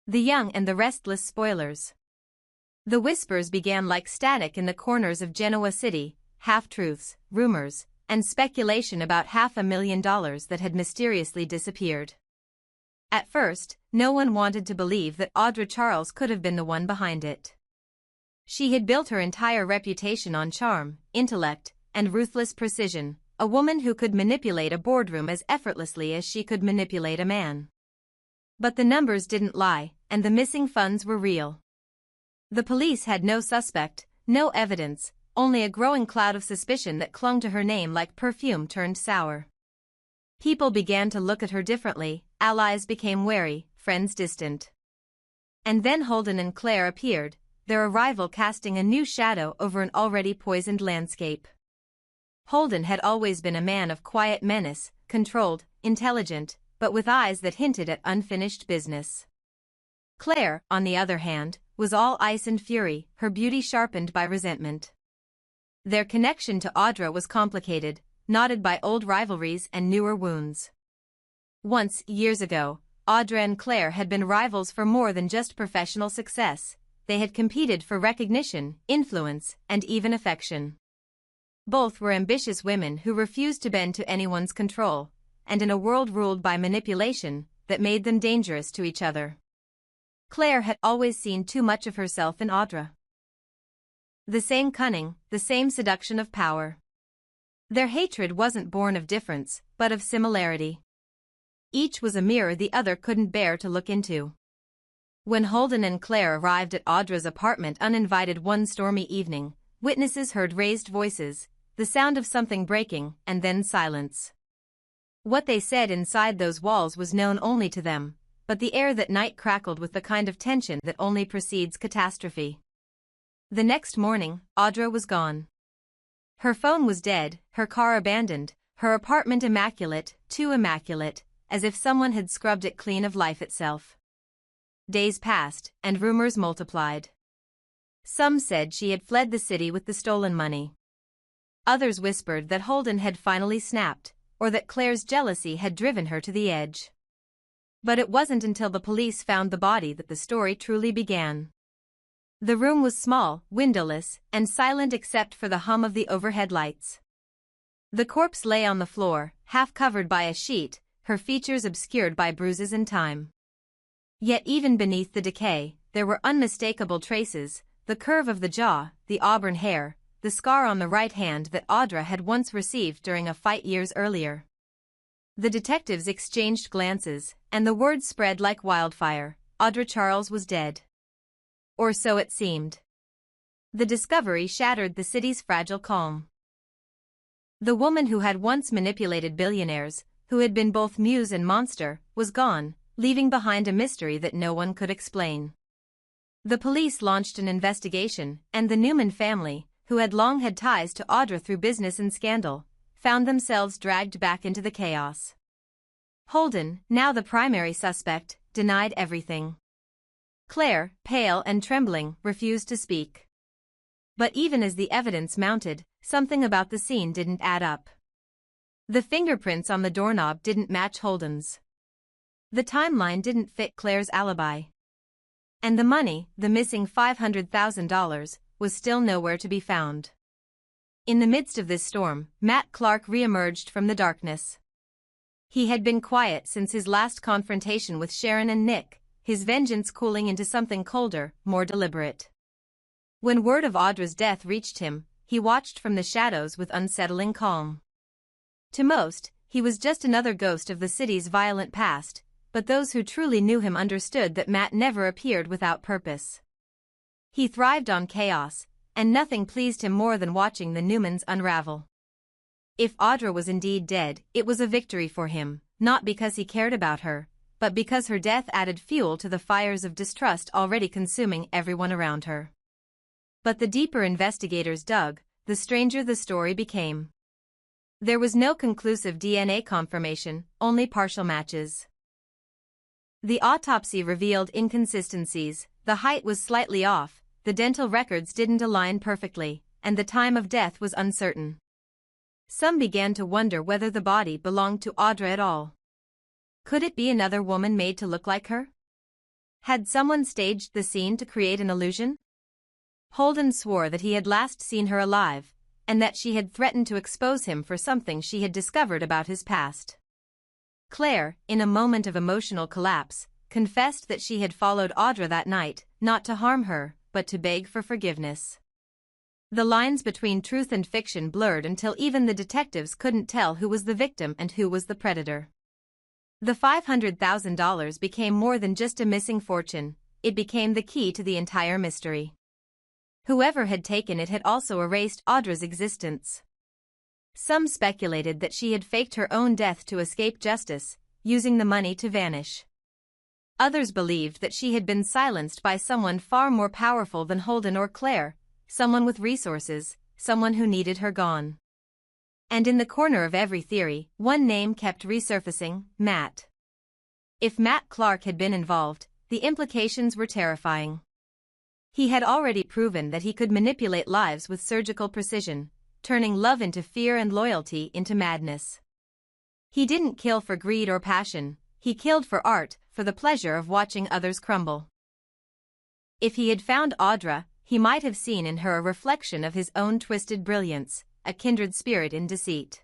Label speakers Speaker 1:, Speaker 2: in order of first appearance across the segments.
Speaker 1: The Young and the Restless spoilers. The whispers began like static in the corners of Genoa City, half-truths, rumors, and speculation about $500,000 that had mysteriously disappeared. At first, no one wanted to believe that Audra Charles could have been the one behind it. She had built her entire reputation on charm, intellect, and ruthless precision, a woman who could manipulate a boardroom as effortlessly as she could manipulate a man. But the numbers didn't lie, and the missing funds were real. The police had no suspect, no evidence, only a growing cloud of suspicion that clung to her name like perfume turned sour. People began to look at her differently, allies became wary, friends distant. And then Holden and Claire appeared, their arrival casting a new shadow over an already poisoned landscape. Holden had always been a man of quiet menace, controlled, intelligent, but with eyes that hinted at unfinished business. Claire, on the other hand, was all ice and fury, her beauty sharpened by resentment. Their connection to Audra was complicated, knotted by old rivalries and newer wounds. Once, years ago, Audra and Claire had been rivals for more than just professional success. They had competed for recognition, influence, and even affection. Both were ambitious women who refused to bend to anyone's control, and in a world ruled by manipulation, that made them dangerous to each other. Claire had always seen too much of herself in Audra. The same cunning, the same seduction of power. Their hatred wasn't born of difference, but of similarity. Each was a mirror the other couldn't bear to look into. When Holden and Claire arrived at Audra's apartment uninvited one stormy evening, witnesses heard raised voices, the sound of something breaking, and then silence. What they said inside those walls was known only to them, but the air that night crackled with the kind of tension that only precedes catastrophe. The next morning, Audra was gone. Her phone was dead, her car abandoned, her apartment immaculate, too immaculate, as if someone had scrubbed it clean of life itself. Days passed, and rumors multiplied. Some said she had fled the city with the stolen money. Others whispered that Holden had finally snapped, or that Claire's jealousy had driven her to the edge. But it wasn't until the police found the body that the story truly began. The room was small, windowless, and silent except for the hum of the overhead lights. The corpse lay on the floor, half covered by a sheet, her features obscured by bruises and time. Yet even beneath the decay, there were unmistakable traces, the curve of the jaw, the auburn hair, the scar on the right hand that Audra had once received during a fight years earlier. The detectives exchanged glances, and the word spread like wildfire: Audra Charles was dead. Or so it seemed. The discovery shattered the city's fragile calm. The woman who had once manipulated billionaires, who had been both muse and monster, was gone, leaving behind a mystery that no one could explain. The police launched an investigation, and the Newman family, who had long had ties to Audra through business and scandal, found themselves dragged back into the chaos. Holden, now the primary suspect, denied everything. Claire, pale and trembling, refused to speak. But even as the evidence mounted, something about the scene didn't add up. The fingerprints on the doorknob didn't match Holden's. The timeline didn't fit Claire's alibi. And the money, the missing $500,000, was still nowhere to be found. In the midst of this storm, Matt Clark re-emerged from the darkness. He had been quiet since his last confrontation with Sharon and Nick, his vengeance cooling into something colder, more deliberate. When word of Audra's death reached him, he watched from the shadows with unsettling calm. To most, he was just another ghost of the city's violent past, but those who truly knew him understood that Matt never appeared without purpose. He thrived on chaos, and nothing pleased him more than watching the Newmans unravel. If Audra was indeed dead, it was a victory for him, not because he cared about her, but because her death added fuel to the fires of distrust already consuming everyone around her. But the deeper investigators dug, the stranger the story became. There was no conclusive DNA confirmation, only partial matches. The autopsy revealed inconsistencies, the height was slightly off, the dental records didn't align perfectly, and the time of death was uncertain. Some began to wonder whether the body belonged to Audra at all. Could it be another woman made to look like her? Had someone staged the scene to create an illusion? Holden swore that he had last seen her alive, and that she had threatened to expose him for something she had discovered about his past. Claire, in a moment of emotional collapse, confessed that she had followed Audra that night, not to harm her, but to beg for forgiveness. The lines between truth and fiction blurred until even the detectives couldn't tell who was the victim and who was the predator. The $500,000 became more than just a missing fortune, it became the key to the entire mystery. Whoever had taken it had also erased Audra's existence. Some speculated that she had faked her own death to escape justice, using the money to vanish. Others believed that she had been silenced by someone far more powerful than Holden or Claire, someone with resources, someone who needed her gone. And in the corner of every theory, one name kept resurfacing: Matt. If Matt Clark had been involved, the implications were terrifying. He had already proven that he could manipulate lives with surgical precision, turning love into fear and loyalty into madness. He didn't kill for greed or passion, he killed for art, for the pleasure of watching others crumble. If he had found Audra, he might have seen in her a reflection of his own twisted brilliance, a kindred spirit in deceit.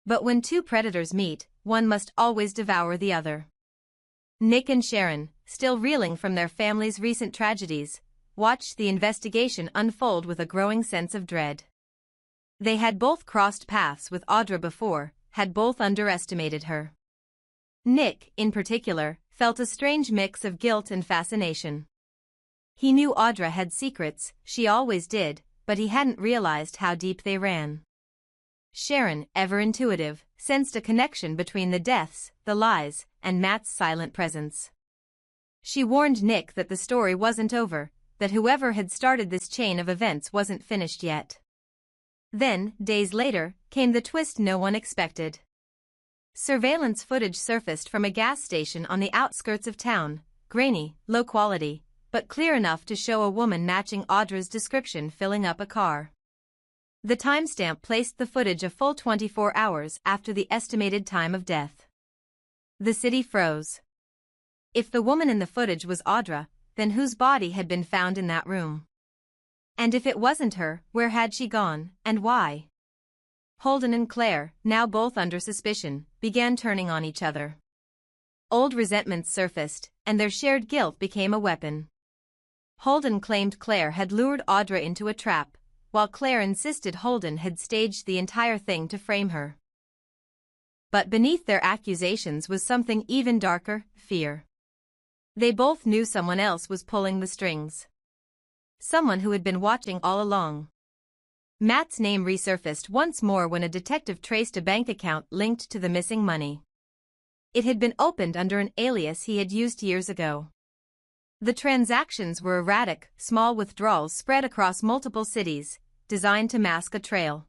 Speaker 1: But when two predators meet, one must always devour the other. Nick and Sharon, still reeling from their family's recent tragedies, watched the investigation unfold with a growing sense of dread. They had both crossed paths with Audra before, had both underestimated her. Nick, in particular, felt a strange mix of guilt and fascination. He knew Audra had secrets, she always did, but he hadn't realized how deep they ran. Sharon, ever intuitive, sensed a connection between the deaths, the lies, and Matt's silent presence. She warned Nick that the story wasn't over, that whoever had started this chain of events wasn't finished yet. Then, days later, came the twist no one expected. Surveillance footage surfaced from a gas station on the outskirts of town, grainy, low quality, but clear enough to show a woman matching Audra's description filling up a car. The timestamp placed the footage a full 24 hours after the estimated time of death. The city froze. If the woman in the footage was Audra, then whose body had been found in that room? And if it wasn't her, where had she gone, and why? Holden and Claire, now both under suspicion, began turning on each other. Old resentments surfaced, and their shared guilt became a weapon. Holden claimed Claire had lured Audra into a trap, while Claire insisted Holden had staged the entire thing to frame her. But beneath their accusations was something even darker: fear. They both knew someone else was pulling the strings. Someone who had been watching all along. Matt's name resurfaced once more when a detective traced a bank account linked to the missing money. It had been opened under an alias he had used years ago. The transactions were erratic, small withdrawals spread across multiple cities, designed to mask a trail.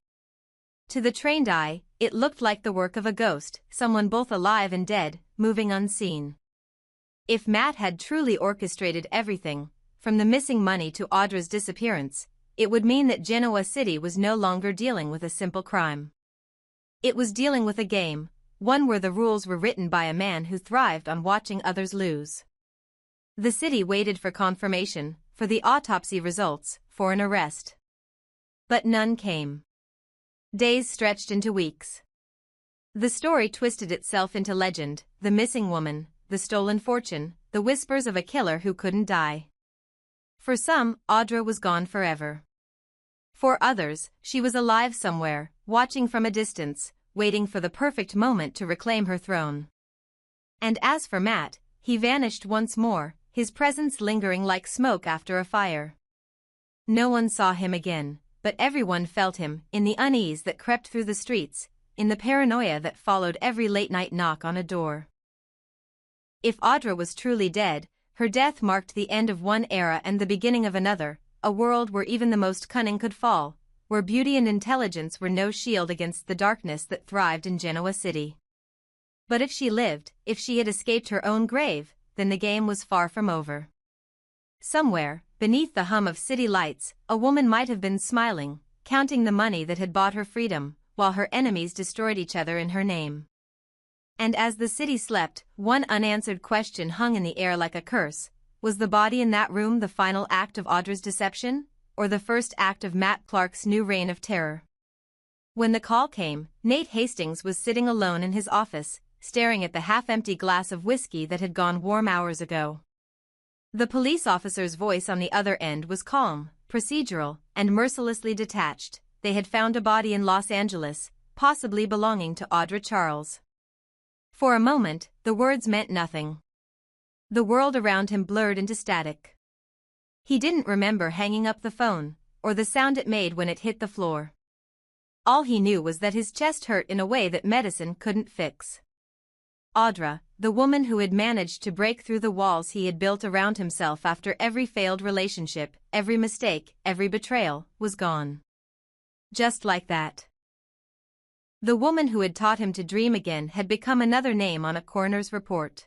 Speaker 1: To the trained eye, it looked like the work of a ghost, someone both alive and dead, moving unseen. If Matt had truly orchestrated everything, from the missing money to Audra's disappearance, it would mean that Genoa City was no longer dealing with a simple crime. It was dealing with a game, one where the rules were written by a man who thrived on watching others lose. The city waited for confirmation, for the autopsy results, for an arrest. But none came. Days stretched into weeks. The story twisted itself into legend: the missing woman, the stolen fortune, the whispers of a killer who couldn't die. For some, Audra was gone forever. For others, she was alive somewhere, watching from a distance, waiting for the perfect moment to reclaim her throne. And as for Matt, he vanished once more, his presence lingering like smoke after a fire. No one saw him again, but everyone felt him, in the unease that crept through the streets, in the paranoia that followed every late-night knock on a door. If Audra was truly dead, her death marked the end of one era and the beginning of another, a world where even the most cunning could fall, where beauty and intelligence were no shield against the darkness that thrived in Genoa City. But if she lived, if she had escaped her own grave, then the game was far from over. Somewhere, beneath the hum of city lights, a woman might have been smiling, counting the money that had bought her freedom, while her enemies destroyed each other in her name. And as the city slept, one unanswered question hung in the air like a curse: Was the body in that room the final act of Audra's deception, or the first act of Matt Clark's new reign of terror? When the call came, Nate Hastings was sitting alone in his office, staring at the half-empty glass of whiskey that had gone warm hours ago. The police officer's voice on the other end was calm, procedural, and mercilessly detached. They had found a body in Los Angeles, possibly belonging to Audra Charles. For a moment, the words meant nothing. The world around him blurred into static. He didn't remember hanging up the phone, or the sound it made when it hit the floor. All he knew was that his chest hurt in a way that medicine couldn't fix. Audra, the woman who had managed to break through the walls he had built around himself after every failed relationship, every mistake, every betrayal, was gone. Just like that. The woman who had taught him to dream again had become another name on a coroner's report.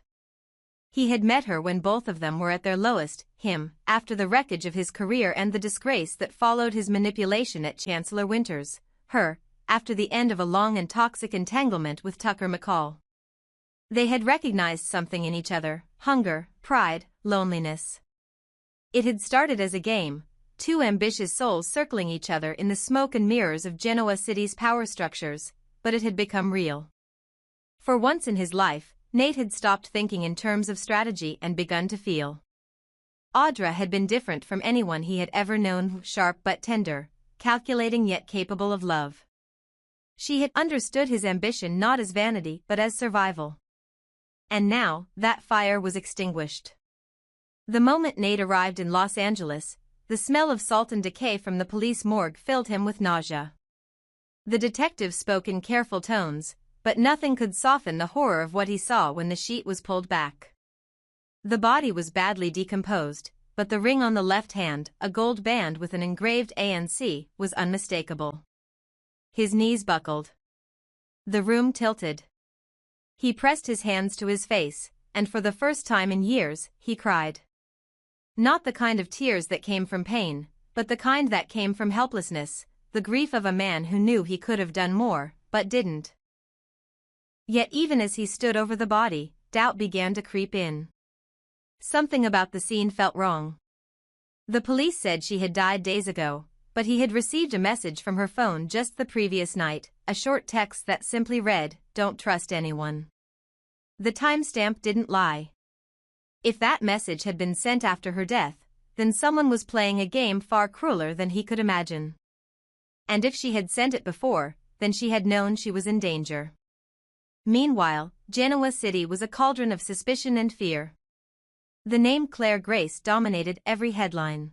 Speaker 1: He had met her when both of them were at their lowest, him, after the wreckage of his career and the disgrace that followed his manipulation at Chancellor Winters, her, after the end of a long and toxic entanglement with Tucker McCall. They had recognized something in each other: hunger, pride, loneliness. It had started as a game, two ambitious souls circling each other in the smoke and mirrors of Genoa City's power structures, but it had become real. For once in his life, Nate had stopped thinking in terms of strategy and begun to feel. Audra had been different from anyone he had ever known, sharp but tender, calculating yet capable of love. She had understood his ambition not as vanity but as survival. And now, that fire was extinguished. The moment Nate arrived in Los Angeles, the smell of salt and decay from the police morgue filled him with nausea. The detective spoke in careful tones, but nothing could soften the horror of what he saw when the sheet was pulled back. The body was badly decomposed, but the ring on the left hand, a gold band with an engraved ANC, was unmistakable. His knees buckled. The room tilted. He pressed his hands to his face, and for the first time in years, he cried. Not the kind of tears that came from pain, but the kind that came from helplessness, the grief of a man who knew he could have done more, but didn't. Yet even as he stood over the body, doubt began to creep in. Something about the scene felt wrong. The police said she had died days ago, but he had received a message from her phone just the previous night, a short text that simply read, "Don't trust anyone." The timestamp didn't lie. If that message had been sent after her death, then someone was playing a game far crueler than he could imagine. And if she had sent it before, then she had known she was in danger. Meanwhile, Genoa City was a cauldron of suspicion and fear. The name Claire Grace dominated every headline.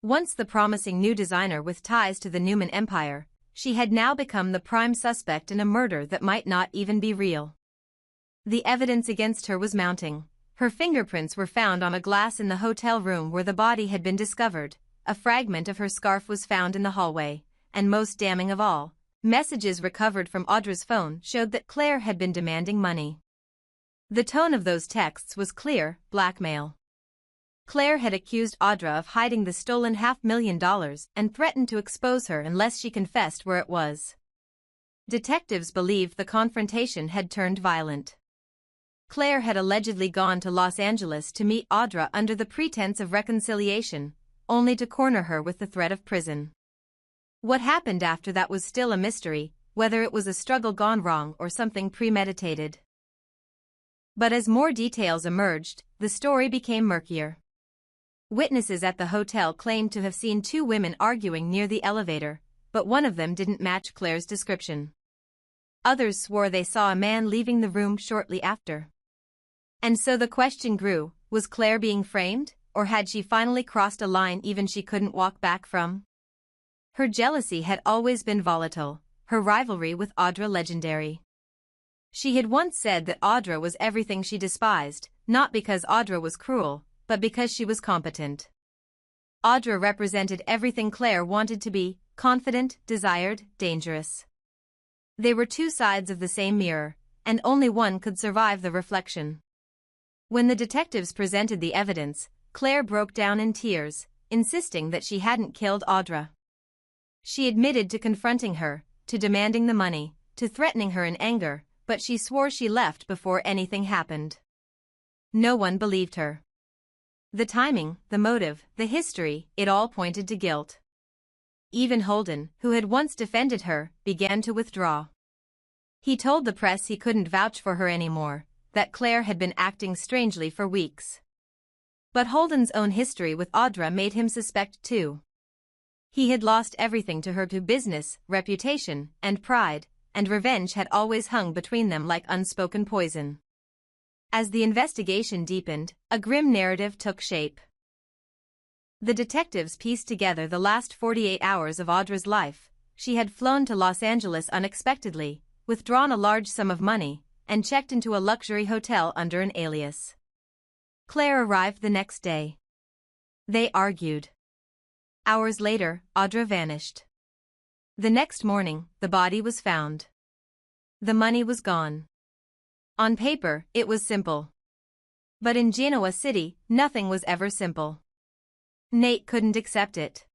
Speaker 1: Once the promising new designer with ties to the Newman Empire, she had now become the prime suspect in a murder that might not even be real. The evidence against her was mounting. Her fingerprints were found on a glass in the hotel room where the body had been discovered, a fragment of her scarf was found in the hallway, and most damning of all, messages recovered from Audra's phone showed that Claire had been demanding money. The tone of those texts was clear: blackmail. Claire had accused Audra of hiding the stolen $500,000 and threatened to expose her unless she confessed where it was. Detectives believed the confrontation had turned violent. Claire had allegedly gone to Los Angeles to meet Audra under the pretense of reconciliation, only to corner her with the threat of prison. What happened after that was still a mystery, whether it was a struggle gone wrong or something premeditated. But as more details emerged, the story became murkier. Witnesses at the hotel claimed to have seen two women arguing near the elevator, but one of them didn't match Claire's description. Others swore they saw a man leaving the room shortly after. And so the question grew: was Claire being framed, or had she finally crossed a line even she couldn't walk back from? Her jealousy had always been volatile, her rivalry with Audra legendary. She had once said that Audra was everything she despised, not because Audra was cruel, but because she was competent. Audra represented everything Claire wanted to be: confident, desired, dangerous. They were two sides of the same mirror, and only one could survive the reflection. When the detectives presented the evidence, Claire broke down in tears, insisting that she hadn't killed Audra. She admitted to confronting her, to demanding the money, to threatening her in anger, but she swore she left before anything happened. No one believed her. The timing, the motive, the history, it all pointed to guilt. Even Holden, who had once defended her, began to withdraw. He told the press he couldn't vouch for her anymore, that Claire had been acting strangely for weeks. But Holden's own history with Audra made him suspect too. He had lost everything to her, to business, reputation, and pride, and revenge had always hung between them like unspoken poison. As the investigation deepened, a grim narrative took shape. The detectives pieced together the last 48 hours of Audra's life. She had flown to Los Angeles unexpectedly, withdrawn a large sum of money, and checked into a luxury hotel under an alias. Claire arrived the next day. They argued. Hours later, Audra vanished. The next morning, the body was found. The money was gone. On paper, it was simple. But in Genoa City, nothing was ever simple. Nate couldn't accept it.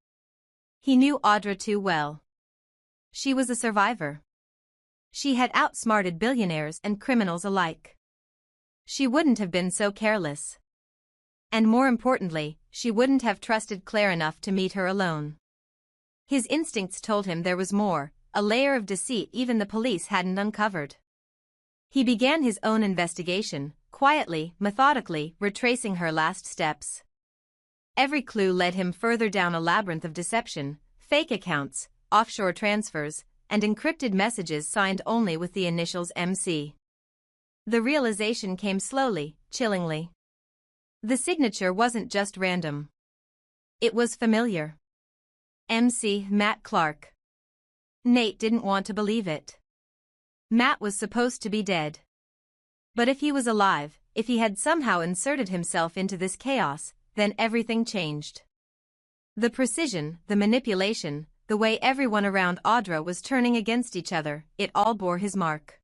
Speaker 1: He knew Audra too well. She was a survivor. She had outsmarted billionaires and criminals alike. She wouldn't have been so careless. And more importantly, she wouldn't have trusted Claire enough to meet her alone. His instincts told him there was more, a layer of deceit even the police hadn't uncovered. He began his own investigation, quietly, methodically, retracing her last steps. Every clue led him further down a labyrinth of deception, fake accounts, offshore transfers, and encrypted messages signed only with the initials MC. The realization came slowly, chillingly. The signature wasn't just random. It was familiar. MC Matt Clark. Nate didn't want to believe it. Matt was supposed to be dead. But if he was alive, if he had somehow inserted himself into this chaos, then everything changed. The precision, the manipulation, the way everyone around Audra was turning against each other, it all bore his mark.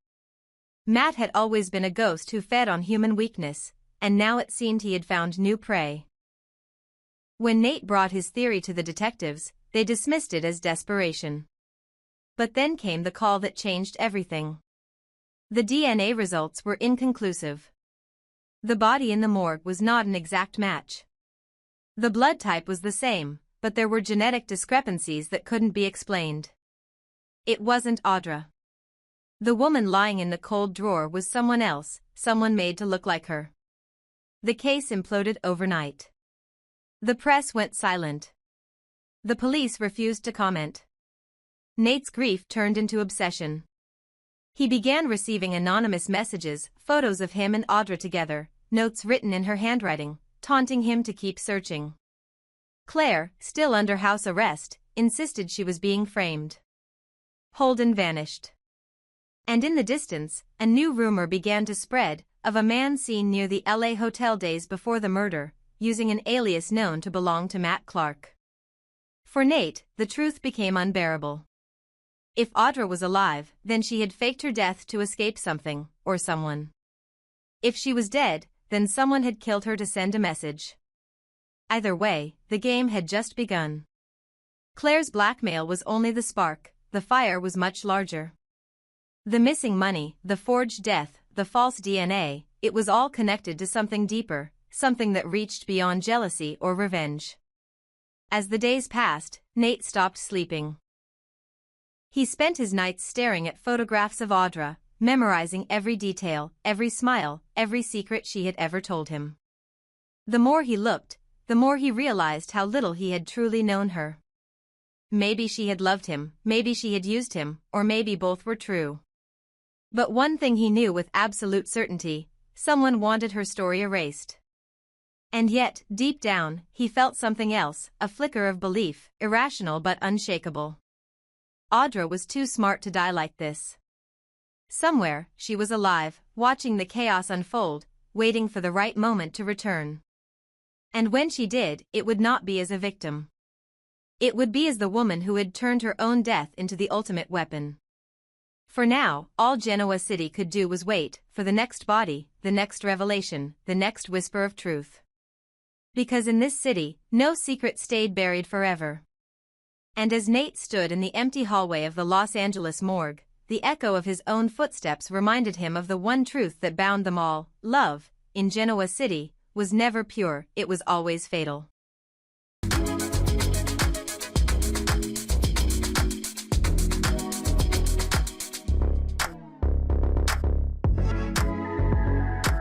Speaker 1: Matt had always been a ghost who fed on human weakness, and now it seemed he had found new prey. When Nate brought his theory to the detectives, they dismissed it as desperation. But then came the call that changed everything. The DNA results were inconclusive. The body in the morgue was not an exact match. The blood type was the same, but there were genetic discrepancies that couldn't be explained. It wasn't Audra. The woman lying in the cold drawer was someone else, someone made to look like her. The case imploded overnight. The press went silent. The police refused to comment. Nate's grief turned into obsession. He began receiving anonymous messages, photos of him and Audra together, notes written in her handwriting, taunting him to keep searching. Claire, still under house arrest, insisted she was being framed. Holden vanished. And in the distance, a new rumor began to spread, of a man seen near the LA hotel days before the murder, using an alias known to belong to Matt Clark. For Nate, the truth became unbearable. If Audra was alive, then she had faked her death to escape something, or someone. If she was dead, then someone had killed her to send a message. Either way, the game had just begun. Claire's blackmail was only the spark, the fire was much larger. The missing money, the forged death, the false DNA, it was all connected to something deeper, something that reached beyond jealousy or revenge. As the days passed, Nate stopped sleeping. He spent his nights staring at photographs of Audra, memorizing every detail, every smile, every secret she had ever told him. The more he looked, the more he realized how little he had truly known her. Maybe she had loved him, maybe she had used him, or maybe both were true. But one thing he knew with absolute certainty, someone wanted her story erased. And yet, deep down, he felt something else, a flicker of belief, irrational but unshakable. Audra was too smart to die like this. Somewhere, she was alive, watching the chaos unfold, waiting for the right moment to return. And when she did, it would not be as a victim. It would be as the woman who had turned her own death into the ultimate weapon. For now, all Genoa City could do was wait for the next body, the next revelation, the next whisper of truth. Because in this city, no secret stayed buried forever. And as Nate stood in the empty hallway of the Los Angeles morgue, the echo of his own footsteps reminded him of the one truth that bound them all: love, in Genoa City, was never pure, it was always fatal.